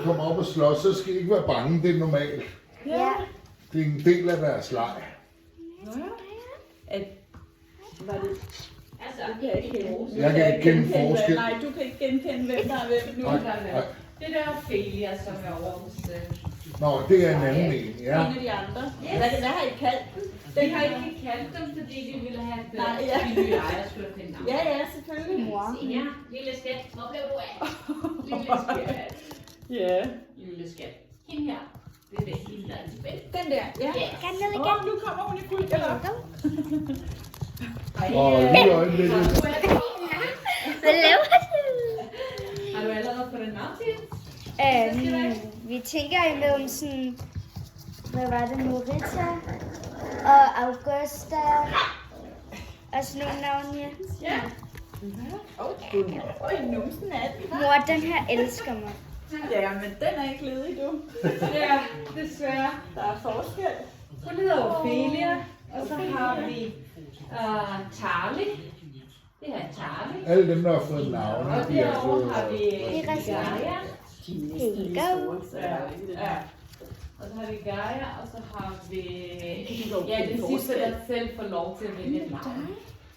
kommer op og slås, så skal I ikke være bange. Det er normalt. Ja. Det er en del af deres leg. Var det? Altså, Jeg kan ikke kende forskel. Nej, du kan ikke genkende, hvem der er hvem nu. Nej. det der Ophelia, som er over hos... Nå, det er en anden en, ja. En af de andre. Hvad har I kaldt den? Den har ikke kaldt dem, fordi de ville have de nye ejere skulle finde navn. Ja, selvfølgelig. Mor. Se her, lille skat. Hvor blev du af? Lille skat. Ja. Lille skat. Hende her. Det er det, hende der er tilbage. Den der, ja. Kan ned igen. Nu kommer hun i fuld galop. Og lige i øjeblikket. Hvad laver du? Har du allerede fået den navn til? Vi tænker imellem sådan, hvad var det nu, Rita og Augusta og sådan nogle navne, ja. Ja. Numsen er den. Mor, den her elsker mig. Ja, men den er ikke ledig, du. Ja, desværre. Der er forskel. Hun hedder Ophelia, og så har vi Charlie. Det her er Charlie. Alle dem, der har fået navne, Og de har derovre fået... har vi Gaia. Gaia. Go. Ja. Og så har vi Gaia, og så har vi... Ja, den sidste, der selv får lov til at vælge et navn.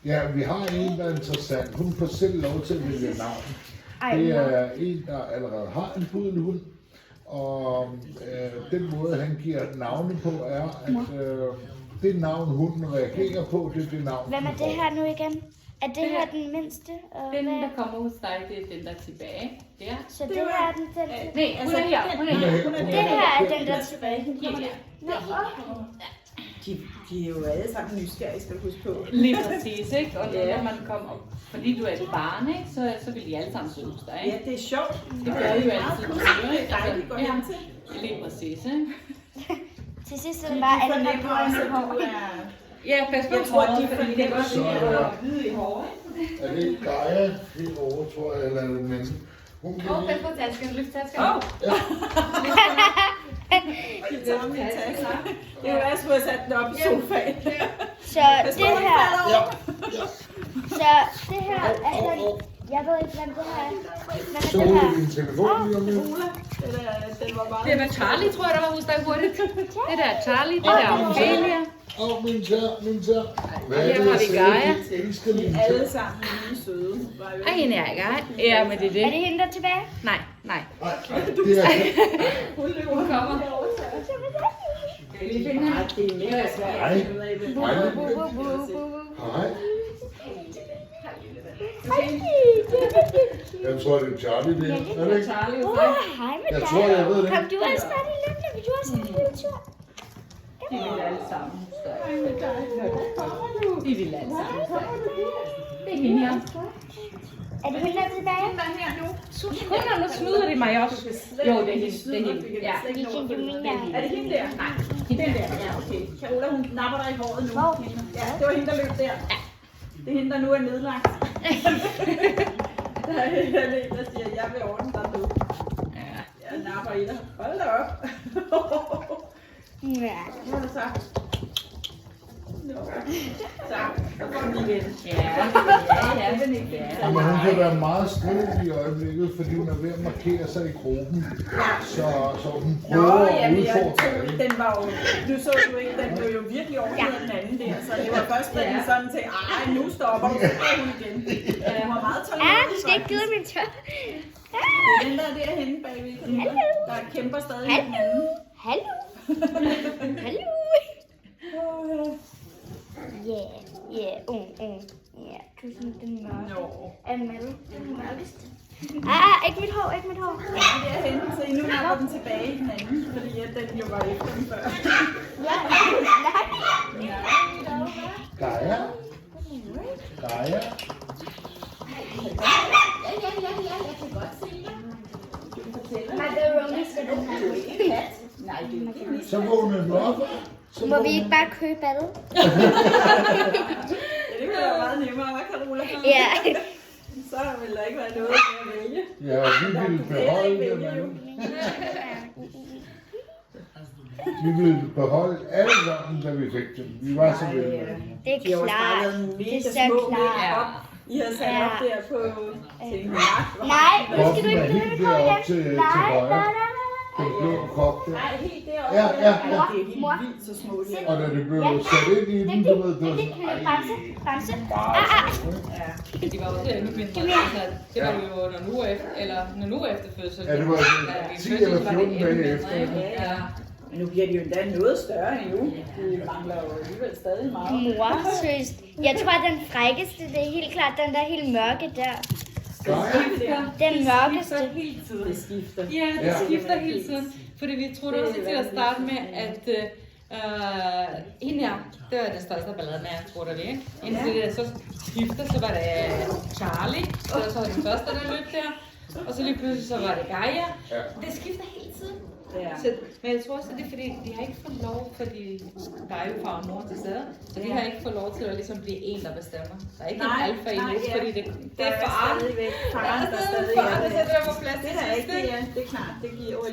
Ja, vi har en, der er interessant. Hun får selv lov til at vælge navn. Det er en, der allerede har en pudelhund. Og den måde, han giver navne på, er, at det navn, hunden reagerer på, det er det navn. Hvem er det her nu igen? Er det her den mindste? Og Den, hvad? der kommer hos dig, det er den, der er tilbage. Der. Så det her er den den? Nej, hun er her. Hun er Hun er her. her. Det her er den der tilbage. Ja. Nå, okay. De er jo alle sammen nysgerrige, skal du huske på. Lige præcis, ikke? Og når man kommer, fordi du er et barn, ikke? Så vil de alle sammen søge hos dig, Ja, ikke? det er sjovt. Det gør de jo altid. Det er dejligt at gå hen til. Lige præcis, ikke? Til sidst er det bare alle, der fornemmer også, at du er... Ja, pas på Jeg tror, håret, de fordi det er godt, Så, at de er hvide i håret. Er det ikke Gaia helt over, tror jeg, eller er det menneske? Hun kan Pas lige... på tasken, løft tasken. Ja. De tager min taske. Det er jo også, at jeg sat den op i sofaen. Så det her, Ja. så det her er den, jeg ved ikke, hvem det her er. Hvad Så er det er her? din telefon lige om lidt. Den var meget... Det var Charlie, tror jeg, der var hos dig hurtigt. Det der er Charlie, det der er Ophelia. Åh, min tær. Hvad Her har vi Gaia. Jeg elsker min De tær. er alle sammen lige søde. Ej, hende er ikke, ej. Ja, men det er Er det. det hende, der er tilbage? Nej. Nej, det er... Hun kommer. Skal vi lige finde hende? Det er mega svært Hej. at finde ud af, hvem Hej. der er. Hej. Hej, Jeg tror, det er Charlie, det er det ikke? Charlie hos dig. hej med Jeg dig. tror, jeg ved det. Kom du også snart i London? Vil du også have en lille tur? De vil alle sammen hos dig. De vil alle sammen hos dig. Det er hende her. Er det hende, der er tilbage? Sekunder, nu snyder de mig også. Jo, det er hende. Det er hende. Ja. Weekend you mean Er det hende der? Nej, hende der. Ja, okay. Carola, hun napper dig i håret nu. Ja, det var hende, der løb der. Det er hende, der nu er nedlagt. Der er en, der siger, jeg vil ordne dig nu. Jeg napper i dig. Hold da op. Ja. Nu er det så. Så får den igen. Ja, den ikke. Ja. Men hun kan være meget stille i øjeblikket, fordi hun er ved at markere sig i gruppen. Så hun Nå, prøver ja, at men jeg udfordre tog, alle. den var jo, du så jo ikke, den blev jo virkelig ordnet af den anden der, så det var først, da den sådan til, ej, nu stopper du, så går hun igen. Ja, hun var meget Ja, tålmodig. du skal ikke give min tør. Det er den, der er derhenne bagved, der kæmper stadig med den anden. Hallo. Hallo. Ja, ja, tusind den mørke. Nå. Amel, den mørkeste. Ikke mit hår, ikke mit hår. Ja, det er henne, så nu napper den tilbage i den anden, fordi at den jo var efter den før. Ja, nej. Gaia. Gaia. Macaroni skal den have. Nej, det er ikke. Så vågner den op. Må vi ikke bare købe alle? Ja, det kunne være meget nemmere, hvad Carola? Ja. Så vil der ikke være noget at vælge. Ja, vi ville beholde dem alle. Vi ville beholde alle sammen, da vi fik dem. Vi var så velvalgte. Det er De har også bare klart. lavet Det mega er så små klart. op. I har sat op der på til en mark. Nej, nu skal du Kroppen ikke er blive helt med deroppe til Nej, højre. nej, nej. Den blå kop der. Nej, helt deroppe. Ja. Det er helt Mor. vildt så små de er. Og da det blev sat ind i den, du ved, det var sådan, Bremse. Ja. Men de var også endnu mindre. Altså, det var jo nogle uger efter fødsel. Ja, det var min 10 fødsel eller var det 14 endnu dage mindre, efter. ikke? Ja. Men nu bliver de jo endda noget større endnu. De mangler jo alligevel stadig meget. Mor, seriøst. Jeg tror, at den frækkeste, det er helt klart den der helt mørke der. Den mørkeste. Hele tiden. Det skifter. Ja, det skifter hele tiden. Fordi vi troede også til at starte med, at hende her, det var den største ballade med, tror vi, ikke? Indtil det så skifter, så var det Charlie, så var den første, der løb der. Og så lige pludselig, så var det Gaia. Det skifter hele tiden. Ja. Så, men jeg tror også, det er fordi, de har ikke fået lov, fordi der er jo far og mor til stede, så de har ikke fået lov til at ligesom blive en, der bestemmer. Der er ikke en alfa endnu, fordi det er faren. Faren, der stadig faren, der sætter på plads. Det er ikke, det er klart, det giver jo